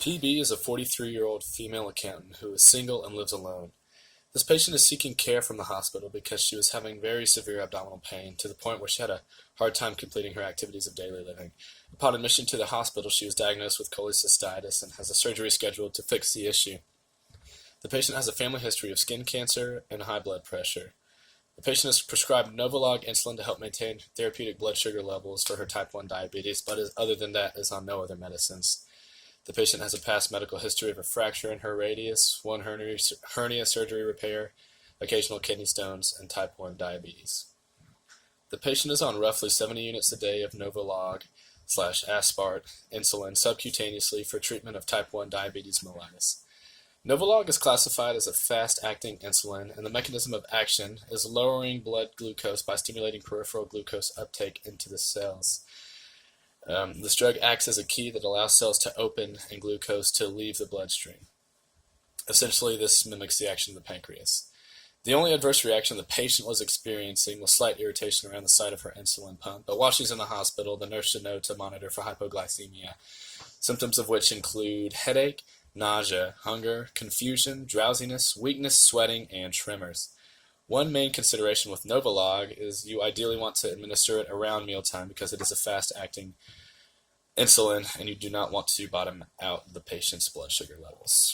PB is a 43-year-old female accountant who is single and lives alone. This patient is seeking care from the hospital because she was having very severe abdominal pain to the point where she had a hard time completing her activities of daily living. Upon admission to the hospital, she was diagnosed with cholecystitis and has a surgery scheduled to fix the issue. The patient has a family history of skin cancer and high blood pressure. The patient is prescribed novolog insulin to help maintain therapeutic blood sugar levels for her type 1 diabetes, but other than that is on no other medicines. The patient has a past medical history of a fracture in her radius, one hernia surgery repair, occasional kidney stones, and type 1 diabetes. The patient is on roughly 70 units a day of novolog/aspart insulin subcutaneously for treatment of type 1 diabetes mellitus. Novolog is classified as a fast-acting insulin, and the mechanism of action is lowering blood glucose by stimulating peripheral glucose uptake into the cells. This drug acts as a key that allows cells to open and glucose to leave the bloodstream. Essentially, this mimics the action of the pancreas. The only adverse reaction the patient was experiencing was slight irritation around the site of her insulin pump, but while she's in the hospital, the nurse should know to monitor for hypoglycemia, symptoms of which include headache, nausea, hunger, confusion, drowsiness, weakness, sweating, and tremors. One main consideration with novolog is you ideally want to administer it around mealtime because it is a fast-acting insulin and you do not want to bottom out the patient's blood sugar levels.